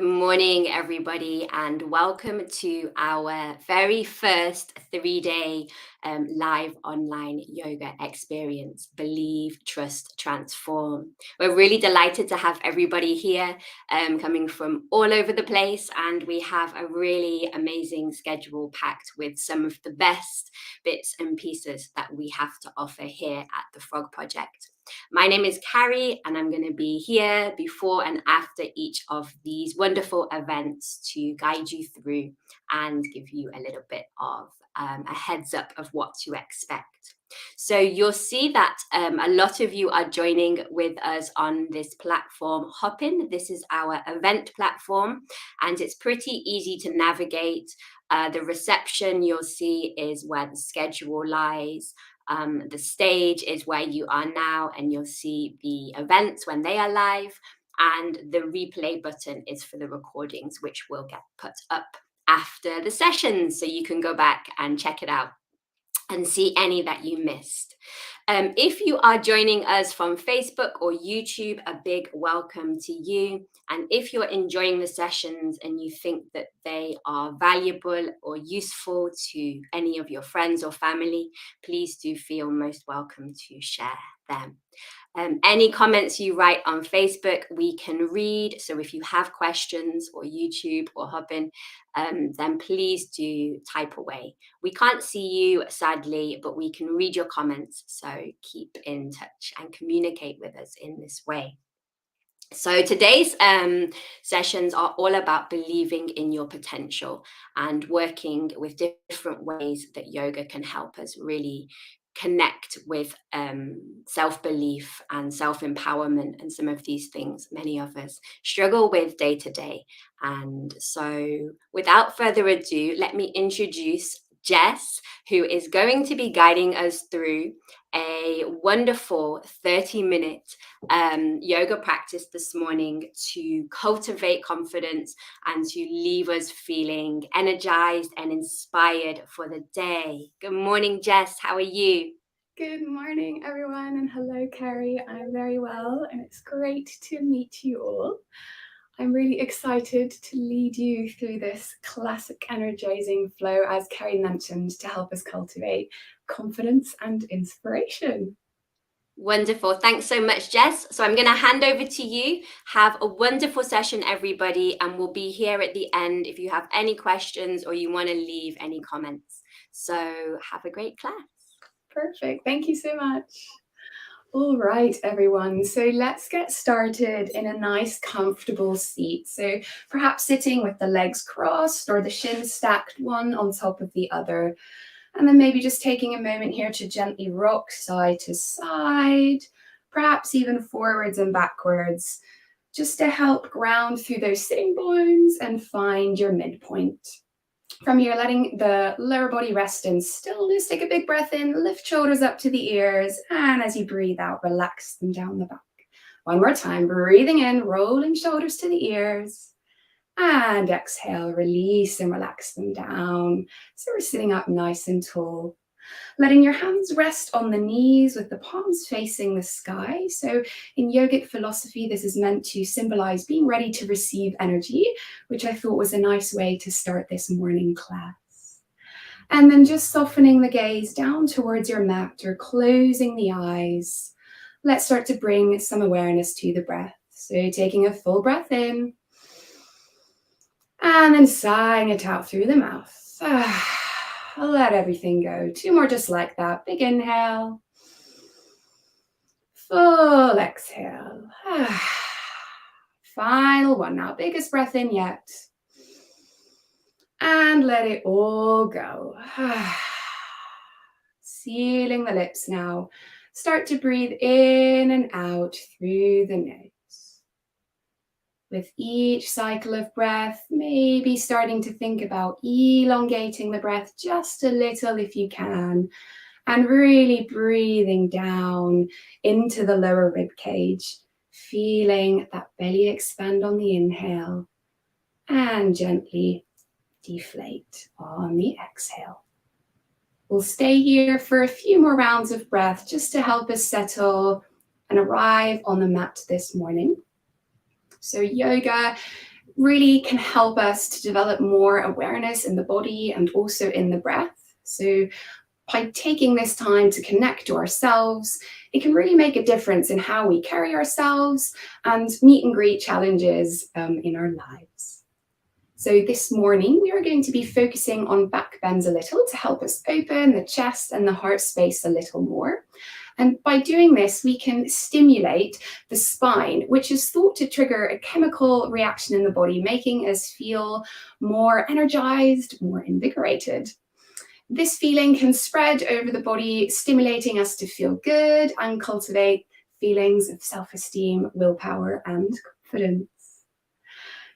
Good morning, everybody, and welcome to our very first 3-day live online yoga experience, Believe, Trust, Transform. We're really delighted to have everybody here coming from all over the place, and we have a really amazing schedule packed with some of the best bits and pieces that we have to offer here at the Frog Project. My name is Carrie, and I'm going to be here before and after each of these wonderful events to guide you through and give you a little bit of a heads up of what to expect. So you'll see that a lot of you are joining with us on this platform, Hopin. This is our event platform, and it's pretty easy to navigate. The reception you'll see is where the schedule lies. The stage is where you are now, and you'll see the events when they are live. And the replay button is for the recordings, which will get put up after the sessions. So you can go back and check it out and see any that you missed. If you are joining us from Facebook or YouTube, a big welcome to you. And if you're enjoying the sessions and you think that they are valuable or useful to any of your friends or family, please do feel most welcome to share them. Any comments you write on Facebook, we can read. So if you have questions or YouTube or Hopin, then please do type away. We can't see you, sadly, but we can read your comments. So keep in touch and communicate with us in this way. So today's sessions are all about believing in your potential and working with different ways that yoga can help us really connect with self-belief and self-empowerment and some of these things many of us struggle with day to day. And so without further ado, let me introduce Jess, who is going to be guiding us through a wonderful 30-minute yoga practice this morning to cultivate confidence and to leave us feeling energized and inspired for the day. Good morning, Jess. How are you? Good morning, everyone, and hello, Carrie. I'm very well, and it's great to meet you all. I'm really excited to lead you through this classic energizing flow, as Carrie mentioned, to help us cultivate confidence and inspiration. Wonderful. Thanks so much, Jess. So I'm going to hand over to you. Have a wonderful session, everybody, and we'll be here at the end if you have any questions or you want to leave any comments. So have a great class. Perfect. Thank you so much. All right, everyone. So let's get started in a nice, comfortable seat. So perhaps sitting with the legs crossed or the shins stacked one on top of the other. And then maybe just taking a moment here to gently rock side to side, perhaps even forwards and backwards, just to help ground through those sitting bones and find your midpoint. From here, letting the lower body rest in stillness, take a big breath in, lift shoulders up to the ears, and as you breathe out, relax them down the back. One more time, breathing in, rolling shoulders to the ears, and exhale, release and relax them down. So we're sitting up nice and tall. Letting your hands rest on the knees with the palms facing the sky. So in yogic philosophy, this is meant to symbolize being ready to receive energy, which I thought was a nice way to start this morning class. And then just softening the gaze down towards your mat or closing the eyes. Let's start to bring some awareness to the breath. So taking a full breath in and then sighing it out through the mouth. Let everything go. 2 more just like that. Big inhale. Full exhale. Final one now. Biggest breath in yet. And let it all go. Sealing the lips now. Start to breathe in and out through the nose. With each cycle of breath, maybe starting to think about elongating the breath just a little if you can, and really breathing down into the lower rib cage, feeling that belly expand on the inhale and gently deflate on the exhale. We'll stay here for a few more rounds of breath just to help us settle and arrive on the mat this morning. So yoga really can help us to develop more awareness in the body and also in the breath. So by taking this time to connect to ourselves, it can really make a difference in how we carry ourselves and meet and greet challenges in our lives. So this morning, we are going to be focusing on back bends a little to help us open the chest and the heart space a little more. And by doing this, we can stimulate the spine, which is thought to trigger a chemical reaction in the body, making us feel more energized, more invigorated. This feeling can spread over the body, stimulating us to feel good and cultivate feelings of self-esteem, willpower, and confidence.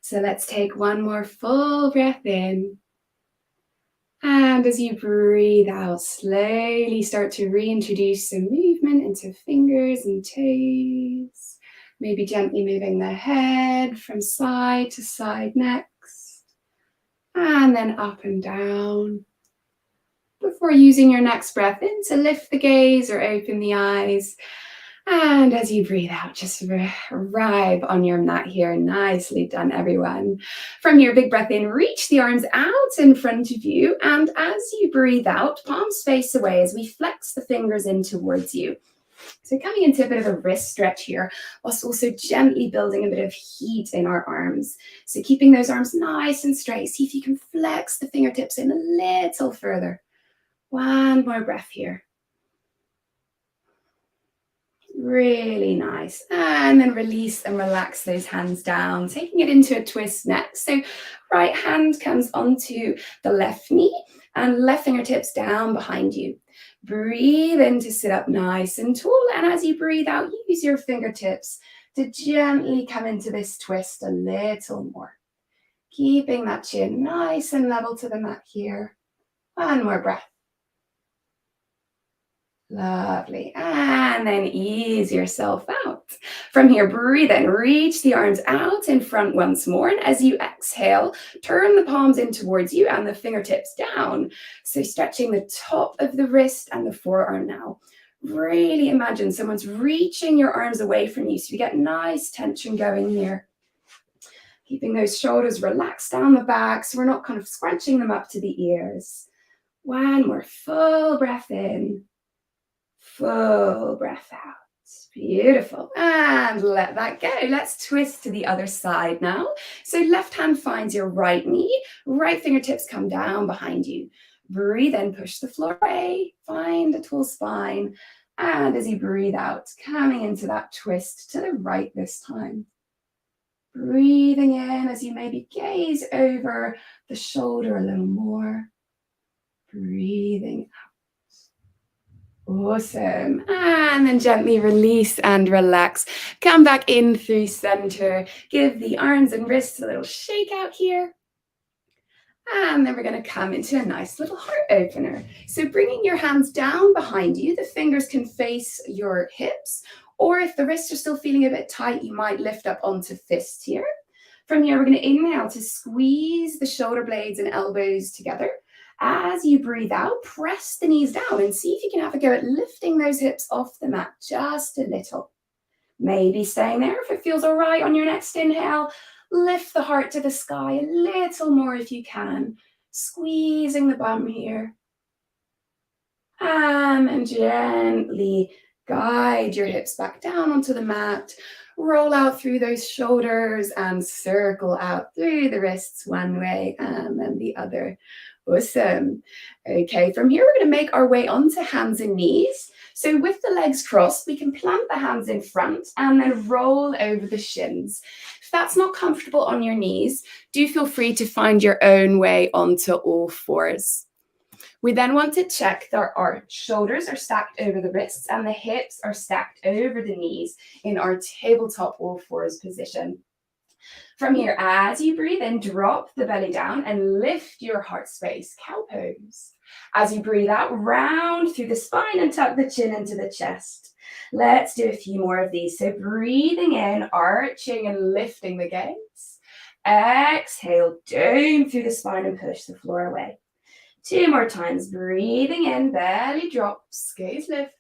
So let's take one more full breath in. And as you breathe out, slowly start to reintroduce some movement into fingers and toes. Maybe gently moving the head from side to side next. And then up and down. Before using your next breath in to lift the gaze or open the eyes. And as you breathe out, just arrive on your mat here. Nicely done, everyone. From your big breath in, reach the arms out in front of you. And as you breathe out, palms face away as we flex the fingers in towards you. So coming into a bit of a wrist stretch here, whilst also gently building a bit of heat in our arms. So keeping those arms nice and straight. See if you can flex the fingertips in a little further. One more breath here. Really nice. And then release and relax those hands down, taking it into a twist next. So right hand comes onto the left knee and left fingertips down behind you. Breathe in to sit up nice and tall. And as you breathe out, use your fingertips to gently come into this twist a little more. Keeping that chin nice and level to the mat here. One more breath. Lovely. And then ease yourself out. From here, breathe in. Reach the arms out in front once more. And as you exhale, turn the palms in towards you and the fingertips down. So stretching the top of the wrist and the forearm now. Really imagine someone's reaching your arms away from you so you get nice tension going here. Keeping those shoulders relaxed down the back so we're not kind of scrunching them up to the ears. One more full breath in. Full breath out. Beautiful. And let that go. Let's twist to the other side now. So left hand finds your right knee. Right fingertips come down behind you. Breathe in, push the floor away. Find a tall spine. And as you breathe out, coming into that twist to the right this time. Breathing in as you maybe gaze over the shoulder a little more. Breathing out. Awesome. And then gently release and relax. Come back in through center. Give the arms and wrists a little shake out here. And then we're going to come into a nice little heart opener. So bringing your hands down behind you, the fingers can face your hips. Or if the wrists are still feeling a bit tight, you might lift up onto fists here. From here, we're going to inhale to squeeze the shoulder blades and elbows together. As you breathe out, press the knees down and see if you can have a go at lifting those hips off the mat just a little. Maybe staying there if it feels all right on your next inhale. Lift the heart to the sky a little more if you can. Squeezing the bum here. And gently guide your hips back down onto the mat. Roll out through those shoulders and circle out through the wrists one way and then the other. Awesome. Okay, from here, we're going to make our way onto hands and knees. So with the legs crossed, we can plant the hands in front and then roll over the shins. If that's not comfortable on your knees, do feel free to find your own way onto all fours. We then want to check that our shoulders are stacked over the wrists and the hips are stacked over the knees in our tabletop all fours position. From here, as you breathe in, drop the belly down and lift your heart space, cow pose. As you breathe out, round through the spine and tuck the chin into the chest. Let's do a few more of these. So breathing in, arching and lifting the gaze. Exhale, down through the spine and push the floor away. 2 more times, breathing in, belly drops, gaze lifts.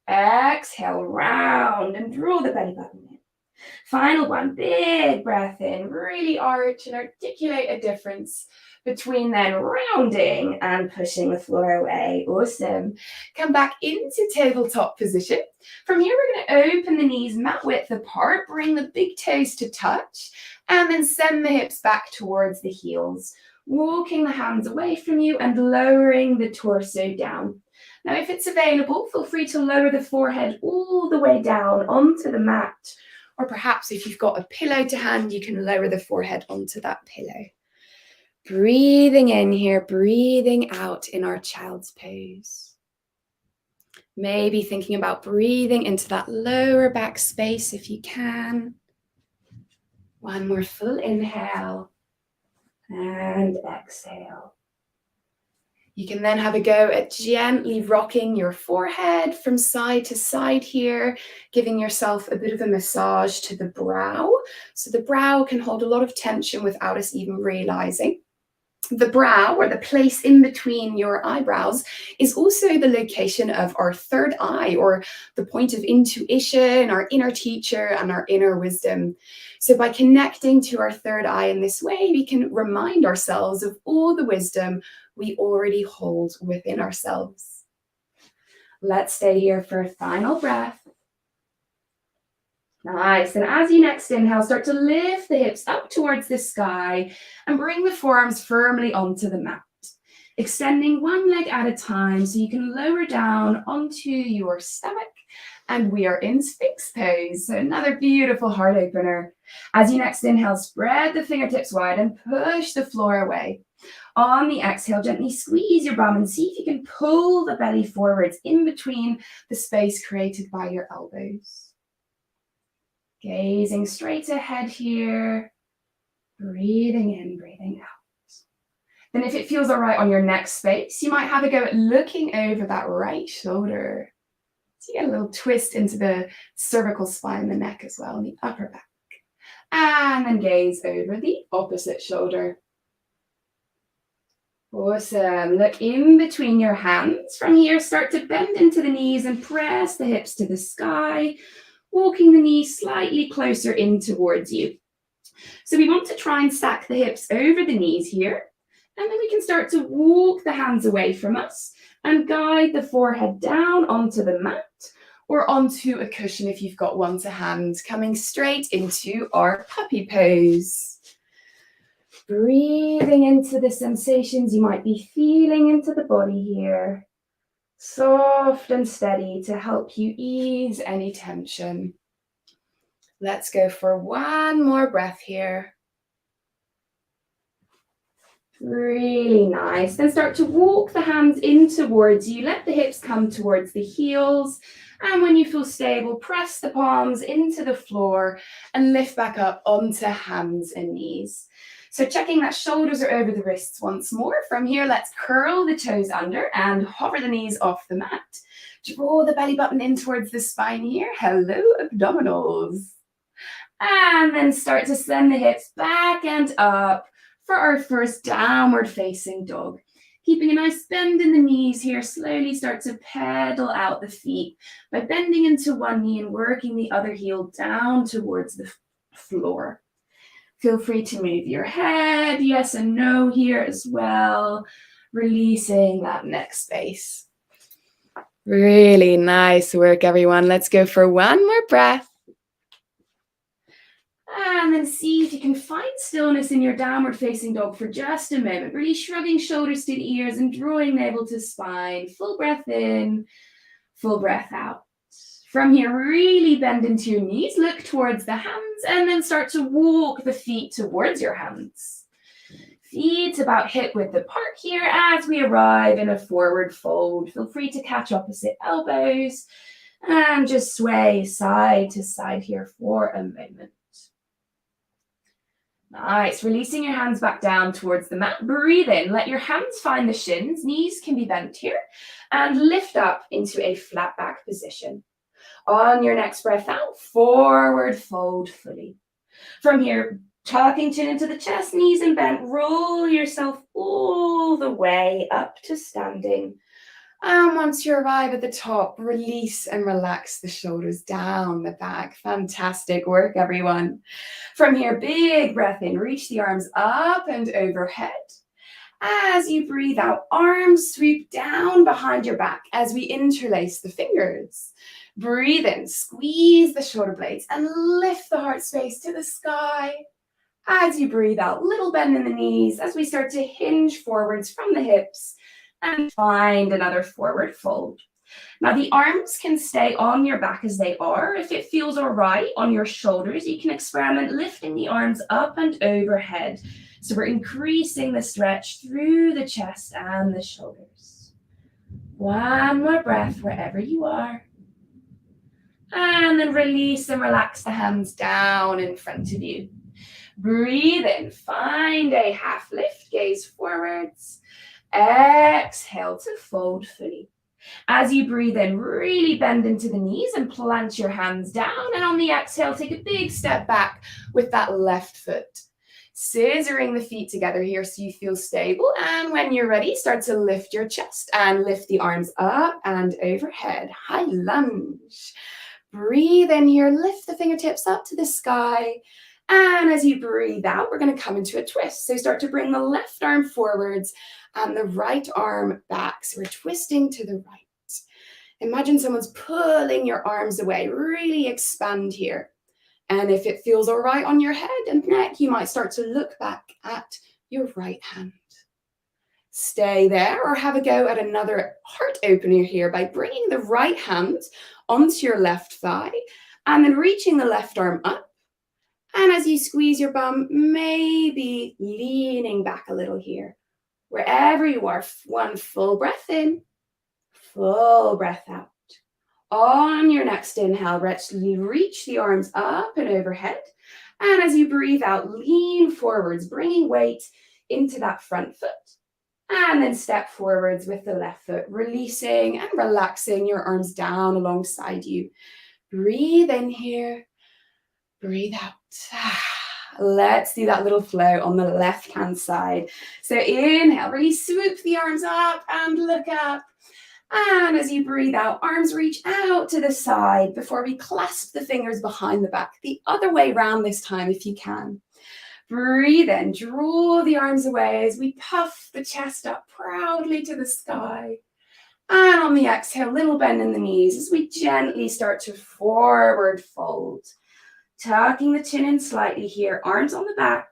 Exhale, round and draw the belly button in. Final one, big breath in, really arch and articulate a difference between then rounding and pushing the floor away. Awesome. Come back into tabletop position. From here, we're going to open the knees mat width apart, bring the big toes to touch, and then send the hips back towards the heels, walking the hands away from you and lowering the torso down. Now, if it's available, feel free to lower the forehead all the way down onto the mat, or perhaps if you've got a pillow to hand, you can lower the forehead onto that pillow. Breathing in here, breathing out in our child's pose. Maybe thinking about breathing into that lower back space if you can. One more full inhale and exhale. You can then have a go at gently rocking your forehead from side to side here, giving yourself a bit of a massage to the brow. So the brow can hold a lot of tension without us even realizing. The brow, or the place in between your eyebrows, is also the location of our third eye, or the point of intuition, our inner teacher, and our inner wisdom. So by connecting to our third eye in this way, we can remind ourselves of all the wisdom we already hold within ourselves. Let's stay here for a final breath. Nice. And as you next inhale, start to lift the hips up towards the sky and bring the forearms firmly onto the mat. Extending one leg at a time so you can lower down onto your stomach. And we are in Sphinx pose. So another beautiful heart opener. As you next inhale, spread the fingertips wide and push the floor away. On the exhale, gently squeeze your bum and see if you can pull the belly forwards in between the space created by your elbows. Gazing straight ahead here, breathing in, breathing out. Then if it feels all right on your next space, you might have a go at looking over that right shoulder. So you get a little twist into the cervical spine, the neck as well, and the upper back. And then gaze over the opposite shoulder. Awesome. Look in between your hands. From here, start to bend into the knees and press the hips to the sky, walking the knees slightly closer in towards you. So we want to try and stack the hips over the knees here, and then we can start to walk the hands away from us and guide the forehead down onto the mat or onto a cushion if you've got one to hand, coming straight into our puppy pose. Breathing into the sensations you might be feeling into the body here. Soft and steady to help you ease any tension. Let's go for one more breath here. Really nice. Then start to walk the hands in towards you. Let the hips come towards the heels. And when you feel stable, press the palms into the floor and lift back up onto hands and knees. So checking that shoulders are over the wrists once more. From here, let's curl the toes under and hover the knees off the mat. Draw the belly button in towards the spine here. Hello, abdominals. And then start to send the hips back and up for our first downward facing dog. Keeping a nice bend in the knees here, slowly start to pedal out the feet by bending into one knee and working the other heel down towards the floor. Feel free to move your head, yes and no here as well, releasing that neck space. Really nice work, everyone. Let's go for one more breath. And then see if you can find stillness in your downward facing dog for just a moment. Really shrugging shoulders to the ears and drawing navel to spine. Full breath in, full breath out. From here, really bend into your knees, look towards the hands, and then start to walk the feet towards your hands. Feet about hip width apart here as we arrive in a forward fold. Feel free to catch opposite elbows and just sway side to side here for a moment. Nice. Releasing your hands back down towards the mat. Breathe in. Let your hands find the shins. Knees can be bent here. And lift up into a flat back position. On your next breath out, forward fold fully. From here, tucking chin into the chest, knees and bent. Roll yourself all the way up to standing. And once you arrive at the top, release and relax the shoulders down the back. Fantastic work, everyone. From here, big breath in, reach the arms up and overhead. As you breathe out, arms sweep down behind your back as we interlace the fingers. Breathe in, squeeze the shoulder blades and lift the heart space to the sky. As you breathe out, little bend in the knees as we start to hinge forwards from the hips and find another forward fold. Now the arms can stay on your back as they are. If it feels all right on your shoulders, you can experiment lifting the arms up and overhead. So we're increasing the stretch through the chest and the shoulders. One more breath wherever you are. And then release and relax the hands down in front of you. Breathe in, find a half lift, gaze forwards. Exhale to fold fully. As you breathe in, really bend into the knees and plant your hands down. And on the exhale, take a big step back with that left foot. Scissoring the feet together here so you feel stable. And when you're ready, start to lift your chest and lift the arms up and overhead. High lunge. Breathe in here, lift the fingertips up to the sky. And as you breathe out, we're going to come into a twist. So start to bring the left arm forwards and the right arm back. So we're twisting to the right. Imagine someone's pulling your arms away. Really expand here. And if it feels all right on your head and neck, you might start to look back at your right hand. Stay there or have a go at another heart opener here by bringing the right hand onto your left thigh and then reaching the left arm up. And as you squeeze your bum, maybe leaning back a little here. Wherever you are, one full breath in, full breath out. On your next inhale, reach the arms up and overhead. And as you breathe out, lean forwards, bringing weight into that front foot. And then step forwards with the left foot, releasing and relaxing your arms down alongside you. Breathe in here, breathe out. Let's do that little flow on the left-hand side. So inhale, really swoop the arms up and look up. And as you breathe out, arms reach out to the side before we clasp the fingers behind the back. The other way around this time if you can. Breathe in, draw the arms away as we puff the chest up proudly to the sky. And on the exhale, little bend in the knees as we gently start to forward fold. Tucking the chin in slightly here, arms on the back,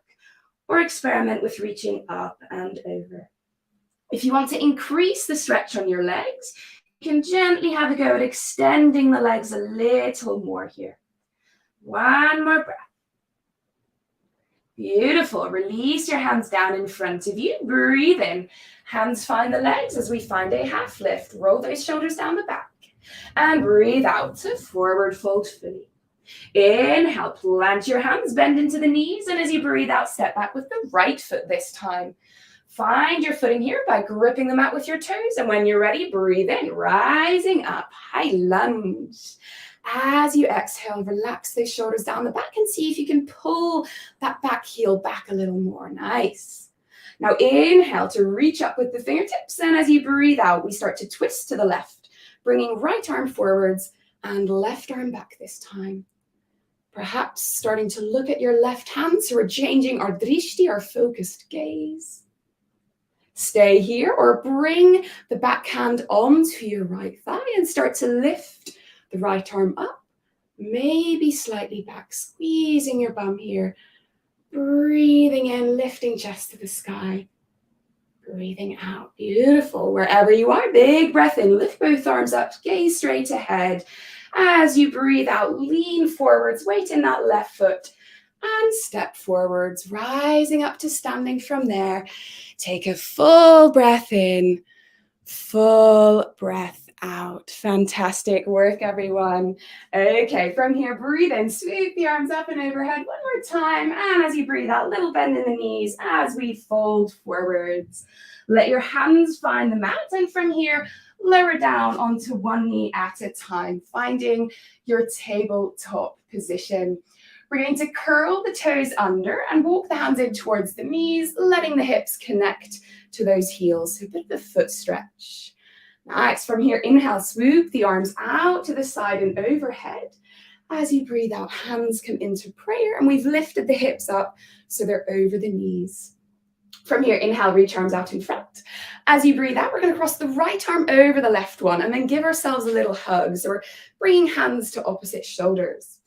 or experiment with reaching up and over. If you want to increase the stretch on your legs, you can gently have a go at extending the legs a little more here. One more breath. Beautiful. Release your hands down in front of you. Breathe in. Hands find the legs as we find a half lift. Roll those shoulders down the back. And breathe out to forward fold fully. Inhale, plant your hands, bend into the knees. And as you breathe out, step back with the right foot this time. Find your footing here by gripping the mat with your toes. And when you're ready, breathe in, rising up, high lunge. As you exhale, relax those shoulders down the back and see if you can pull that back heel back a little more. Nice. Now inhale to reach up with the fingertips. And as you breathe out, we start to twist to the left, bringing right arm forwards and left arm back this time. Perhaps starting to look at your left hand. So we're changing our drishti, our focused gaze. Stay here or bring the back hand onto your right thigh and start to lift the right arm up, maybe slightly back, squeezing your bum here. Breathing in, lifting chest to the sky. Breathing out, beautiful. Wherever you are, big breath in, lift both arms up, gaze straight ahead. As you breathe out, lean forwards, weight in that left foot. And step forwards, rising up to standing from there. Take a full breath in, full breath out. Fantastic work, everyone. Okay, from here, breathe in, sweep the arms up and overhead one more time. And as you breathe out, little bend in the knees as we fold forwards. Let your hands find the mat. And from here, lower down onto one knee at a time, finding your tabletop position. We're going to curl the toes under and walk the hands in towards the knees, letting the hips connect to those heels. So a bit of a foot stretch. Next, from here, inhale, swoop the arms out to the side and overhead. As you breathe out, hands come into prayer, and we've lifted the hips up so they're over the knees. From here, inhale, reach arms out in front. As you breathe out, we're going to cross the right arm over the left one and then give ourselves a little hug. So we're bringing hands to opposite shoulders.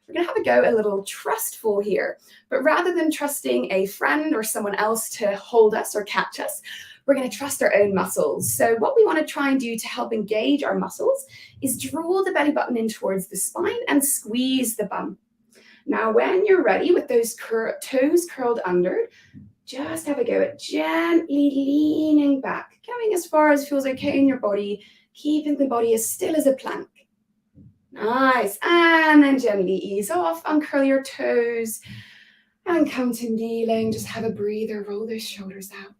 We're going to have a go a little trustful here, but rather than trusting a friend or someone else to hold us or catch us, we're going to trust our own muscles. So what we want to try and do to help engage our muscles is draw the belly button in towards the spine and squeeze the bum. Now, when you're ready with those toes curled under, just have a go at gently leaning back, going as far as feels okay in your body, keeping the body as still as a plank. Nice. And then gently ease off, uncurl your toes, and come to kneeling. Just have a breather, roll those shoulders out.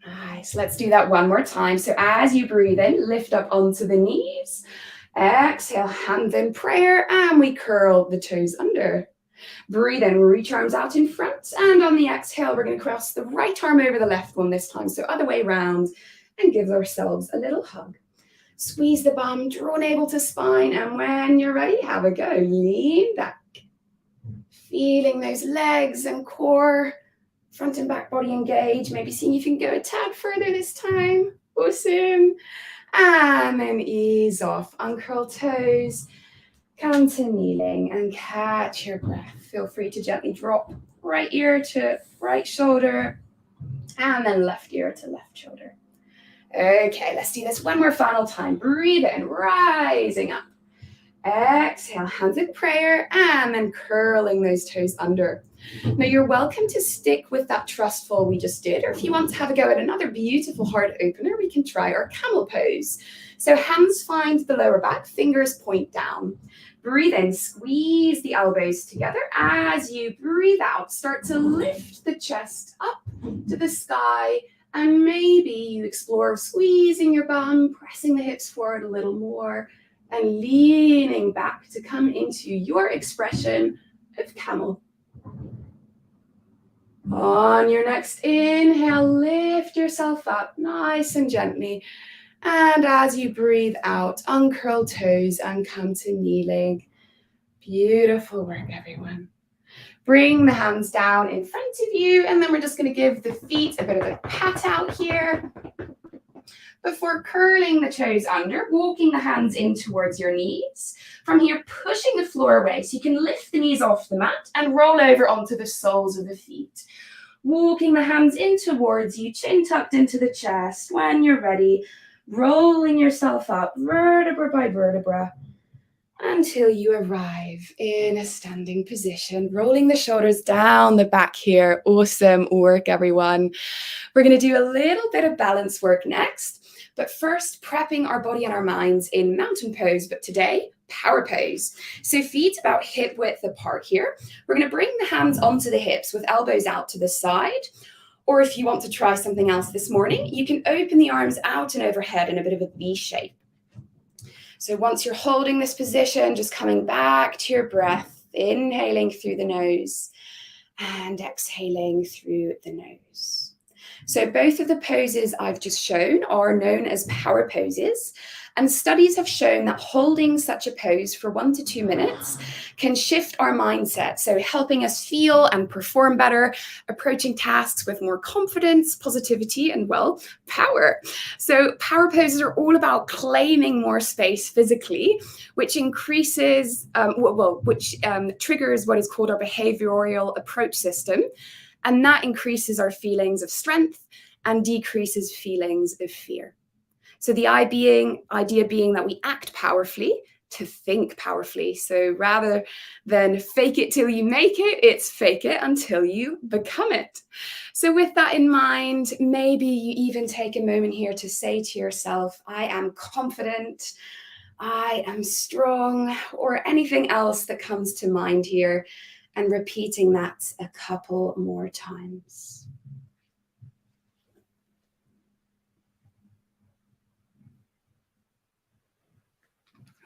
Nice. Let's do that one more time. So as you breathe in, lift up onto the knees. Exhale, hands in prayer, and we curl the toes under. Breathe in, reach arms out in front, and on the exhale, we're going to cross the right arm over the left one this time, so other way around, and give ourselves a little hug. Squeeze the bum, draw navel to spine, and when you're ready, have a go. Lean back. Feeling those legs and core, front and back body engage. Maybe seeing if you can go a tad further this time. Awesome. And then ease off. Uncurl toes. Come to kneeling and catch your breath. Feel free to gently drop right ear to right shoulder and then left ear to left shoulder. Okay, let's do this one more final time. Breathe in, rising up. Exhale, hands in prayer, and then curling those toes under. Now you're welcome to stick with that trustful we just did, or if you want to have a go at another beautiful heart opener, we can try our camel pose. So hands find the lower back, fingers point down. Breathe in, squeeze the elbows together. As you breathe out, start to lift the chest up to the sky, and maybe you explore squeezing your bum, pressing the hips forward a little more, and leaning back to come into your expression of camel. On your next inhale, lift yourself up nice and gently. And as you breathe out, uncurl toes and come to kneeling. Beautiful work, everyone. Bring the hands down in front of you, and then we're just going to give the feet a bit of a pat out here. Before curling the toes under, walking the hands in towards your knees. From here, pushing the floor away so you can lift the knees off the mat and roll over onto the soles of the feet. Walking the hands in towards you, chin tucked into the chest. When you're ready, rolling yourself up vertebra by vertebra until you arrive in a standing position. Rolling the shoulders down the back here. Awesome work, everyone. We're going to do a little bit of balance work next. But first, prepping our body and our minds in mountain pose, but today, power pose. So feet about hip width apart here. We're going to bring the hands onto the hips with elbows out to the side. Or if you want to try something else this morning, you can open the arms out and overhead in a bit of a V shape. So once you're holding this position, just coming back to your breath, inhaling through the nose and exhaling through the nose. So both of the poses I've just shown are known as power poses, and studies have shown that holding such a pose for 1 to 2 minutes can shift our mindset, so helping us feel and perform better, approaching tasks with more confidence, positivity, and, well, power. So power poses are all about claiming more space physically, which increases, triggers what is called our behavioral approach system. And that increases our feelings of strength and decreases feelings of fear. So the idea being that we act powerfully to think powerfully. So rather than fake it till you make it, it's fake it until you become it. So with that in mind, maybe you even take a moment here to say to yourself, I am confident, I am strong, or anything else that comes to mind here. And repeating that a couple more times.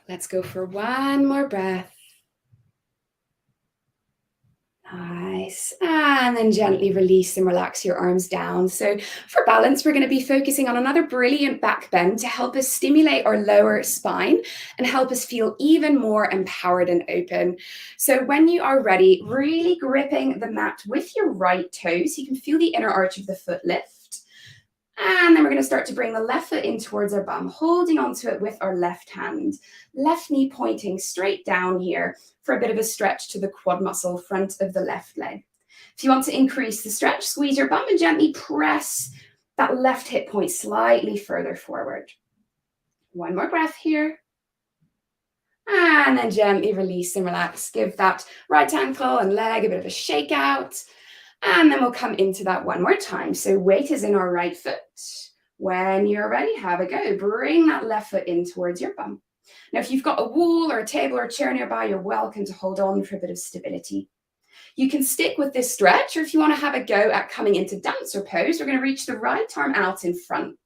Let's go for one more breath. Nice. And And then gently release and relax your arms down. So for balance, we're going to be focusing on another brilliant back bend to help us stimulate our lower spine and help us feel even more empowered and open. So when you are ready, really gripping the mat with your right toes, you can feel the inner arch of the foot lift. And then we're going to start to bring the left foot in towards our bum, holding onto it with our left hand. Left knee pointing straight down here for a bit of a stretch to the quad muscle front of the left leg. If you want to increase the stretch, squeeze your bum and gently press that left hip point slightly further forward. One more breath here. And then gently release and relax. Give that right ankle and leg a bit of a shake out. And then we'll come into that one more time. So weight is in our right foot. When you're ready, have a go. Bring that left foot in towards your bum. Now, if you've got a wall or a table or a chair nearby, you're welcome to hold on for a bit of stability. You can stick with this stretch, or if you want to have a go at coming into dancer pose, we're going to reach the right arm out in front.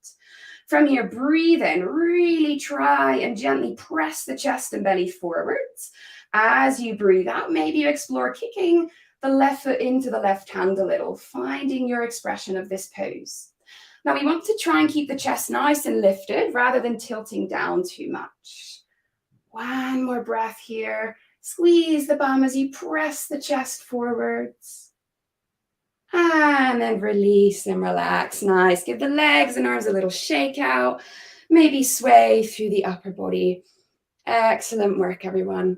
From here, breathe in, really try and gently press the chest and belly forwards. As you breathe out, maybe you explore kicking the left foot into the left hand a little, finding your expression of this pose. Now we want to try and keep the chest nice and lifted rather than tilting down too much. One more breath here. Squeeze the bum as you press the chest forwards. And then release and relax. Nice. Give the legs and arms a little shake out. Maybe sway through the upper body. Excellent work, everyone.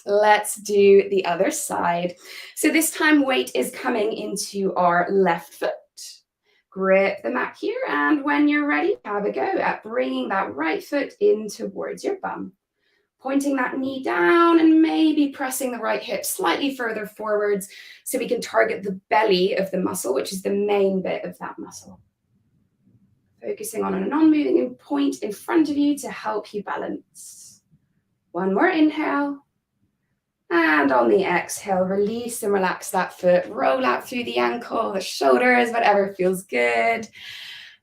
Let's do the other side. So this time weight is coming into our left foot. Grip the mat here, and when you're ready, have a go at bringing that right foot in towards your bum. Pointing that knee down and maybe pressing the right hip slightly further forwards so we can target the belly of the muscle, which is the main bit of that muscle. Focusing on a non-moving point in front of you to help you balance. One more inhale. And on the exhale, release and relax that foot. Roll out through the ankle, the shoulders, whatever feels good.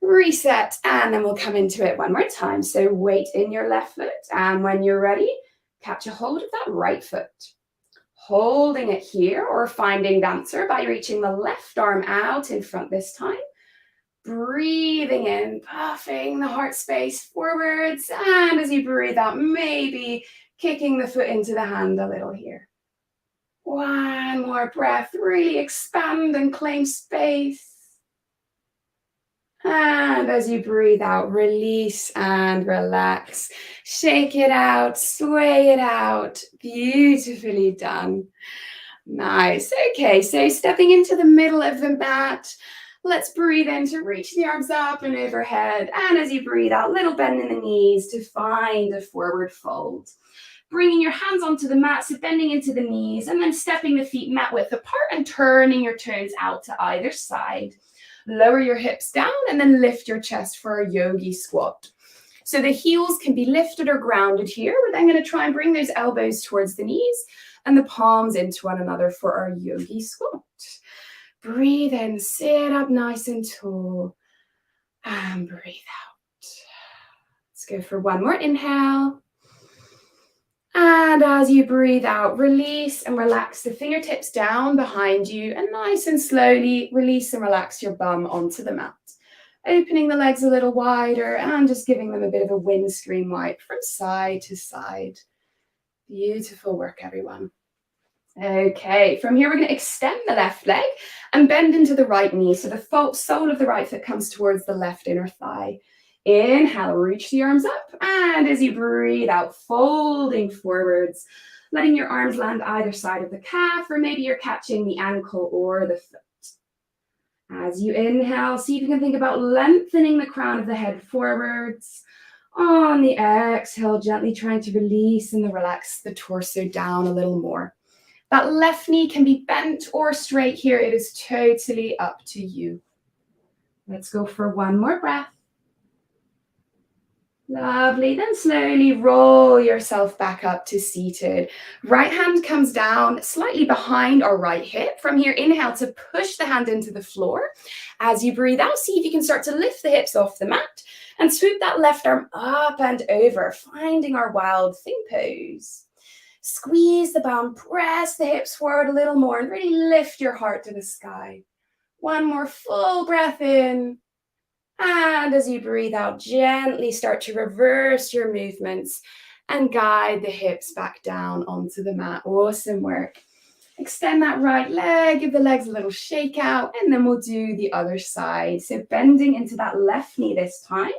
Reset, and then we'll come into it one more time. So weight in your left foot, and when you're ready, catch a hold of that right foot. Holding it here or finding dancer by reaching the left arm out in front this time. Breathing in, puffing the heart space forwards, and as you breathe out, maybe kicking the foot into the hand a little here. One more breath, really expand and claim space. And as you breathe out, release and relax. Shake it out, sway it out. Beautifully done. Nice. Okay, so stepping into the middle of the mat, let's breathe in to reach the arms up and overhead. And as you breathe out, little bend in the knees to find a forward fold. Bringing your hands onto the mat, so bending into the knees, and then stepping the feet mat width apart and turning your toes out to either side. Lower your hips down and then lift your chest for a yogi squat. So the heels can be lifted or grounded here. We're then going to try and bring those elbows towards the knees and the palms into one another for our yogi squat. Breathe in, sit up nice and tall, and breathe out. Let's go for one more inhale. And as you breathe out, release and relax the fingertips down behind you, and nice and slowly release and relax your bum onto the mat. Opening the legs a little wider and just giving them a bit of a windscreen wipe from side to side. Beautiful work, everyone. Okay, from here we're going to extend the left leg and bend into the right knee. So the sole of the right foot comes towards the left inner thigh. Inhale, reach the arms up, and as you breathe out, folding forwards, letting your arms land either side of the calf, or maybe you're catching the ankle or the foot. As you inhale, see if you can think about lengthening the crown of the head forwards. On the exhale, gently trying to release and relax the torso down a little more. That left knee can be bent or straight here. It is totally up to you. Let's go for one more breath. Lovely. Then slowly roll yourself back up to seated. Right hand comes down slightly behind our right hip. From here, inhale to push the hand into the floor. As you breathe out, see if you can start to lift the hips off the mat and swoop that left arm up and over, finding our wild thing pose. Squeeze the bum, press the hips forward a little more, and really lift your heart to the sky. One more full breath in. And as you breathe out, gently start to reverse your movements and guide the hips back down onto the mat. Awesome work. Extend that right leg, give the legs a little shake out, and then we'll do the other side. So bending into that left knee this time,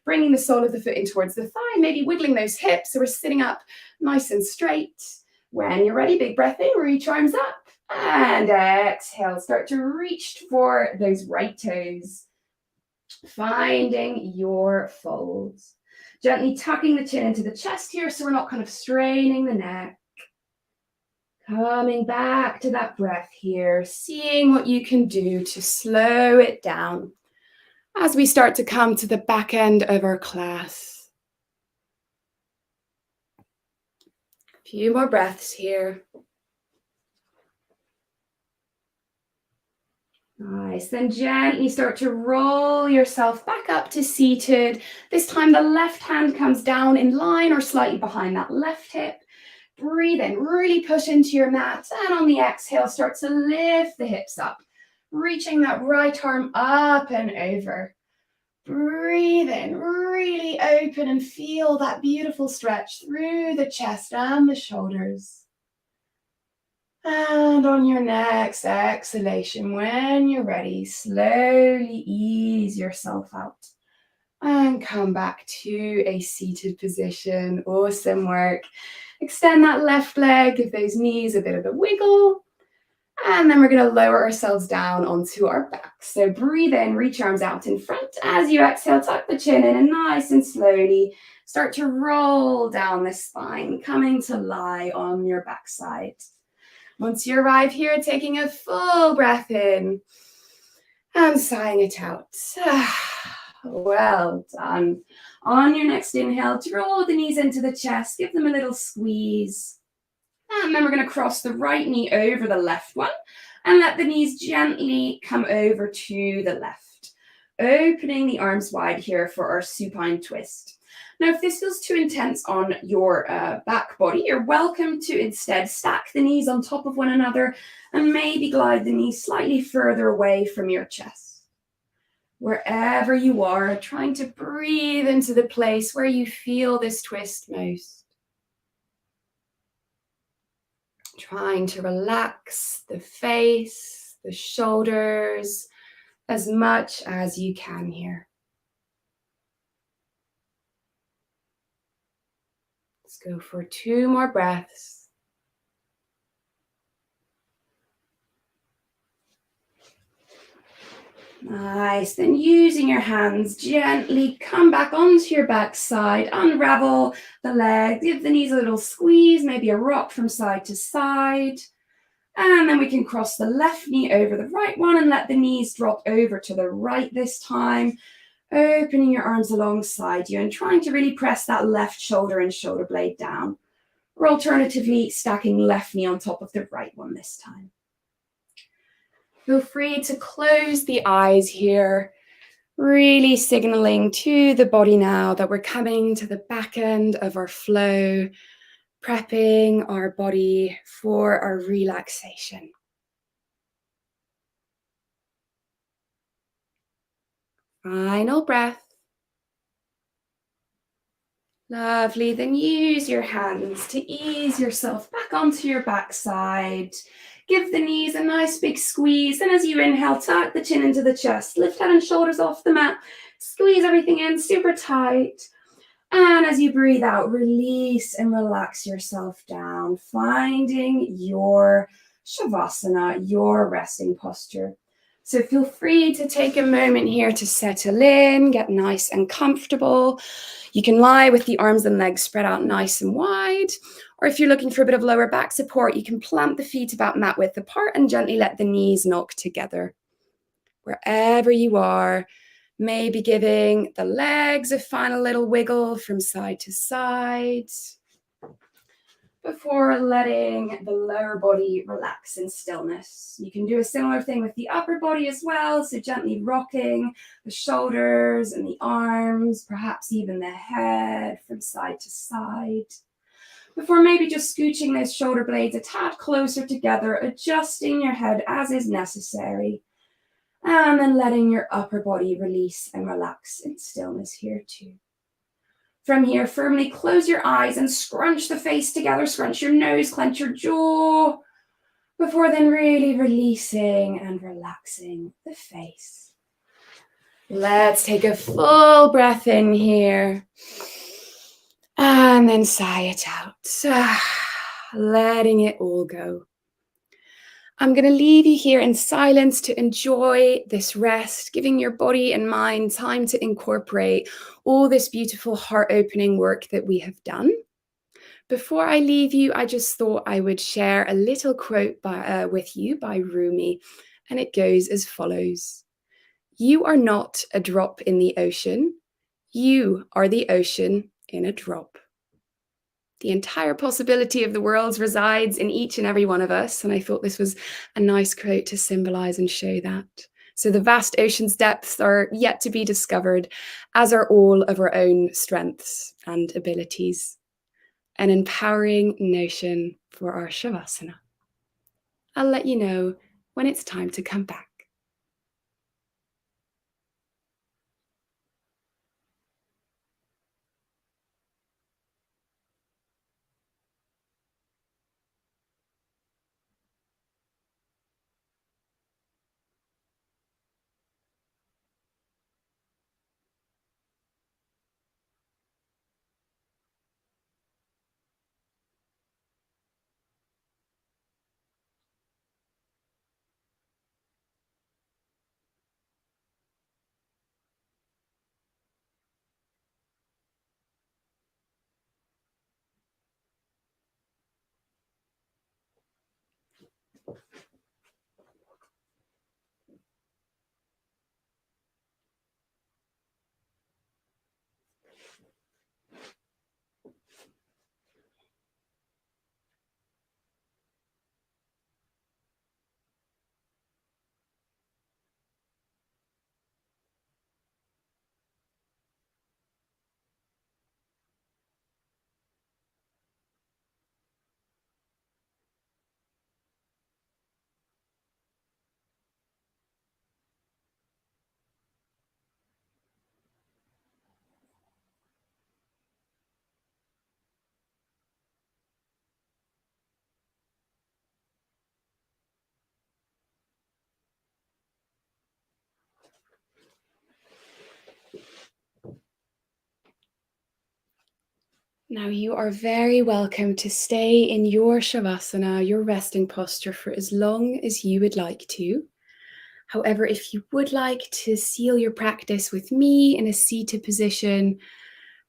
bringing the sole of the foot in towards the thigh, maybe wiggling those hips so we're sitting up nice and straight. When you're ready, big breath in, reach arms up, and exhale. Start to reach for those right toes, finding your folds. Gently tucking the chin into the chest here so we're not kind of straining the neck. Coming back to that breath here, seeing what you can do to slow it down as we start to come to the back end of our class. A few more breaths here. Nice. Then gently start to roll yourself back up to seated. This time the left hand comes down in line or slightly behind that left hip. Breathe in, really push into your mat, and on the exhale, start to lift the hips up, reaching that right arm up and over. Breathe in, really open and feel that beautiful stretch through the chest and the shoulders. And on your next exhalation, when you're ready, slowly ease yourself out and come back to a seated position. Awesome work. Extend that left leg, give those knees a bit of a wiggle. And then we're going to lower ourselves down onto our back. So breathe in, reach arms out in front. As you exhale, tuck the chin in and nice and slowly start to roll down the spine, coming to lie on your backside. Once you arrive here, taking a full breath in and sighing it out. Well done. On your next inhale, draw the knees into the chest, give them a little squeeze. And then we're going to cross the right knee over the left one and let the knees gently come over to the left. Opening the arms wide here for our supine twist. Now, if this feels too intense on your back body, you're welcome to instead stack the knees on top of one another and maybe glide the knees slightly further away from your chest. Wherever you are, trying to breathe into the place where you feel this twist most. Trying to relax the face, the shoulders, as much as you can here. Let's go for 2 more breaths. Nice. Then using your hands, gently come back onto your backside, unravel the leg, give the knees a little squeeze, maybe a rock from side to side. And then we can cross the left knee over the right one and let the knees drop over to the right this time. Opening your arms alongside you and trying to really press that left shoulder and shoulder blade down. Or alternatively, stacking left knee on top of the right one this time. Feel free to close the eyes here, really signaling to the body now that we're coming to the back end of our flow, prepping our body for our relaxation. Final breath. Lovely. Then use your hands to ease yourself back onto your backside. Give the knees a nice big squeeze. And as you inhale, tuck the chin into the chest. Lift head and shoulders off the mat. Squeeze everything in super tight. And as you breathe out, release and relax yourself down, finding your Shavasana, your resting posture. So feel free to take a moment here to settle in, get nice and comfortable. You can lie with the arms and legs spread out nice and wide. Or if you're looking for a bit of lower back support, you can plant the feet about mat width apart and gently let the knees knock together. Wherever you are, maybe giving the legs a final little wiggle from side to side before letting the lower body relax in stillness. You can do a similar thing with the upper body as well, so gently rocking the shoulders and the arms, perhaps even the head from side to side. before maybe just scooching those shoulder blades a tad closer together, adjusting your head as is necessary, and then letting your upper body release and relax in stillness here too. From here, firmly close your eyes and scrunch the face together, scrunch your nose, clench your jaw, before then really releasing and relaxing the face. Let's take a full breath in here. And then sigh it out, letting it all go. I'm going to leave you here in silence to enjoy this rest, giving your body and mind time to incorporate all this beautiful heart-opening work that we have done. Before I leave you, I just thought I would share a little quote with you by Rumi, and it goes as follows. You are not a drop in the ocean. You are the ocean in a drop. The entire possibility of the world resides in each and every one of us, and I thought this was a nice quote to symbolize and show that. So the vast ocean's depths are yet to be discovered, as are all of our own strengths and abilities. An empowering notion for our Shavasana. I'll let you know when it's time to come back. Now you are very welcome to stay in your Shavasana, your resting posture, for as long as you would like to. However, if you would like to seal your practice with me in a seated position,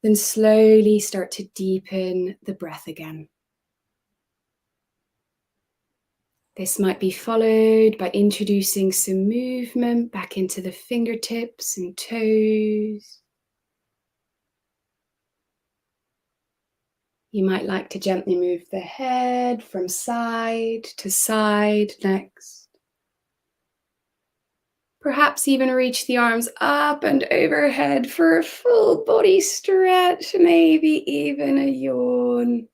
then slowly start to deepen the breath again. This might be followed by introducing some movement back into the fingertips and toes. You might like to gently move the head from side to side next. Perhaps even reach the arms up and overhead for a full body stretch, maybe even a yawn.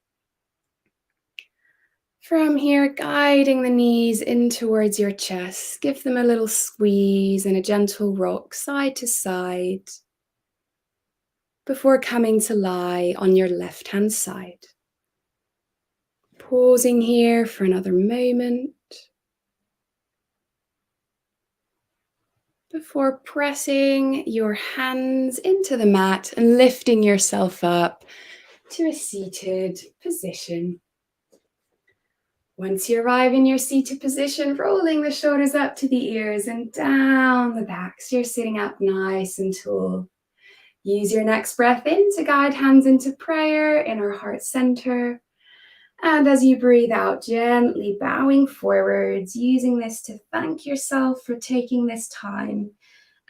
From here, guiding the knees in towards your chest, give them a little squeeze and a gentle rock side to side before coming to lie on your left-hand side. Pausing here for another moment before pressing your hands into the mat and lifting yourself up to a seated position. Once you arrive in your seated position, rolling the shoulders up to the ears and down the back, so you're sitting up nice and tall. Use your next breath in to guide hands into prayer in our heart center. And as you breathe out, gently bowing forwards, using this to thank yourself for taking this time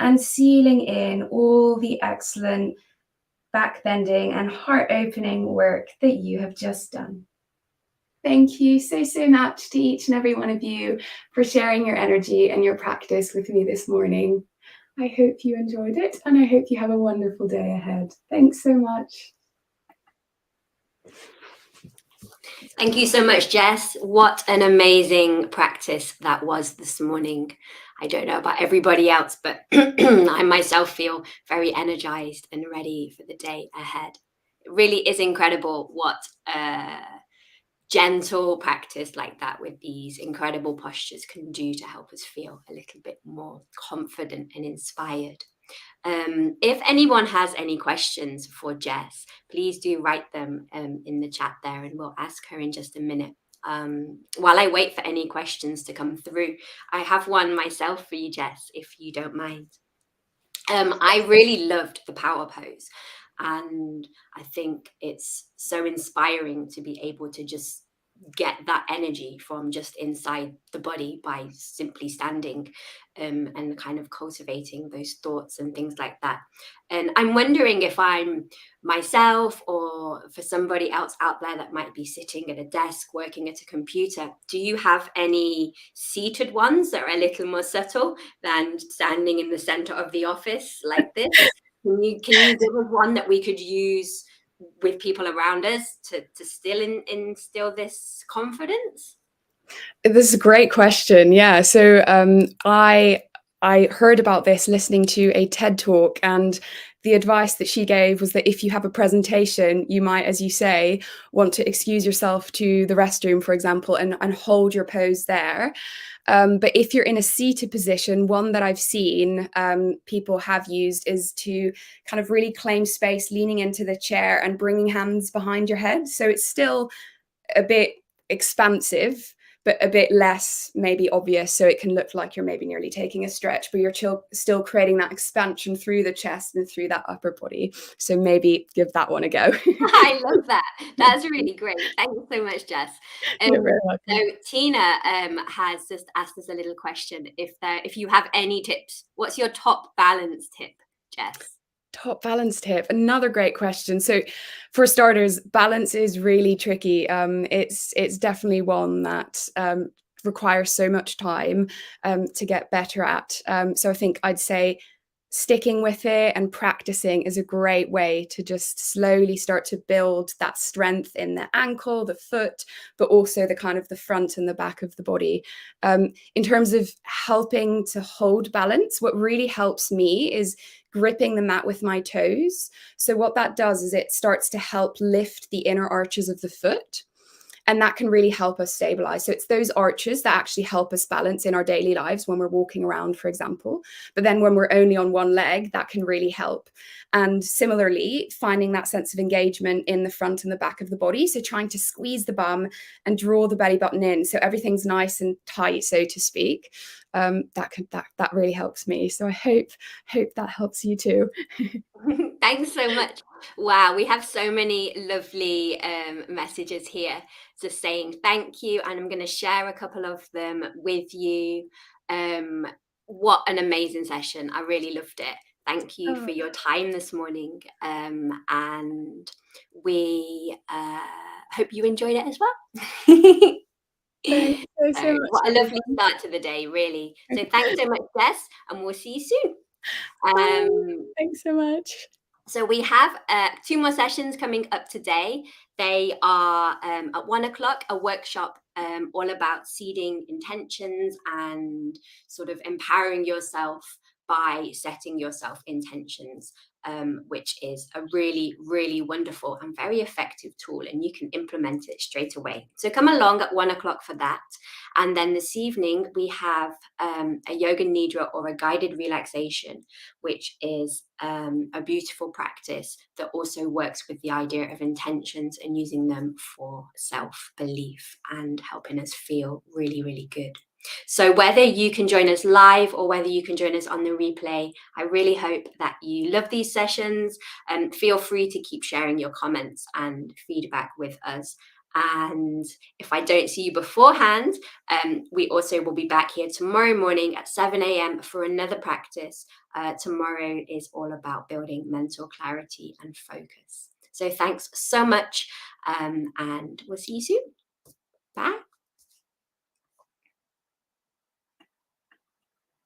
and sealing in all the excellent back bending and heart opening work that you have just done. Thank you so much to each and every one of you for sharing your energy and your practice with me this morning. I hope you enjoyed it, and I hope you have a wonderful day ahead. Thanks so much. Thank you so much, Jess. What an amazing practice that was this morning. I don't know about everybody else, but I myself feel very energized and ready for the day ahead. It really is incredible what gentle practice like that with these incredible postures can do to help us feel a little bit more confident and inspired. If anyone has any questions for Jess, please do write them in the chat there and we'll ask her in just a minute. While I wait for any questions to come through, I have one myself for you, Jess, if you don't mind. I really loved the power pose. And I think it's so inspiring to be able to just get that energy from just inside the body by simply standing and kind of cultivating those thoughts and things like that. And I'm wondering if I'm myself or for somebody else out there that might be sitting at a desk working at a computer, do you have any seated ones that are a little more subtle than standing in the center of the office like this? Can you give us one that we could use with people around us to still instill this confidence? This is a great question. Yeah. So I heard about this listening to a TED talk, and the advice that she gave was that if you have a presentation, you might, as you say, want to excuse yourself to the restroom, for example, and hold your pose there. But if you're in a seated position, one that I've seen people have used is to kind of really claim space, leaning into the chair and bringing hands behind your head. So it's still a bit expansive, but a bit less maybe obvious. So it can look like you're maybe nearly taking a stretch, but you're still creating that expansion through the chest and through that upper body. So maybe give that one a go. I love that. That's really great. Thank you so much, Jess. You're Um, very so welcome. Tina has just asked us a little question. If you have any tips, what's your top balance tip, Jess? Top balance tip. Another great question. So, for starters, balance is really tricky. It's definitely one that requires so much time to get better at. So, I think I'd say sticking with it and practicing is a great way to just slowly start to build that strength in the ankle, the foot, but also the kind of the front and the back of the body. In terms of helping to hold balance, what really helps me is gripping the mat with my toes. So what that does is it starts to help lift the inner arches of the foot, and that can really help us stabilize. So it's those arches that actually help us balance in our daily lives when we're walking around, for example. But then when we're only on one leg, that can really help. And similarly, finding that sense of engagement in the front and the back of the body. So trying to squeeze the bum and draw the belly button in so everything's nice and tight, so to speak. That really helps me. So I hope that helps you too. Thanks so much. Wow, we have so many lovely messages here just saying thank you, and I'm going to share a couple of them with you. Um, what an amazing session! I really loved it. Thank you for Oh, your time this morning, and we hope you enjoyed it as well. thanks so much, What a lovely everyone. start to the day, really. So thanks so much, Jess, and we'll see you soon. Bye. Um, Thanks so much. so we have two more sessions coming up today. They are at 1 o'clock, a workshop all about seeding intentions and sort of empowering yourself by setting yourself intentions, which is a really, really wonderful and very effective tool, and you can implement it straight away. So come along at 1 o'clock for that. And then this evening, we have a yoga nidra or a guided relaxation, which is a beautiful practice that also works with the idea of intentions and using them for self belief and helping us feel really, really good. So, whether you can join us live or whether you can join us on the replay, I really hope that you love these sessions. And feel free to keep sharing your comments and feedback with us. And if I don't see you beforehand, we also will be back here tomorrow morning at 7 a.m. for another practice. Tomorrow is all about building mental clarity and focus. So thanks so much, and we'll see you soon. Bye.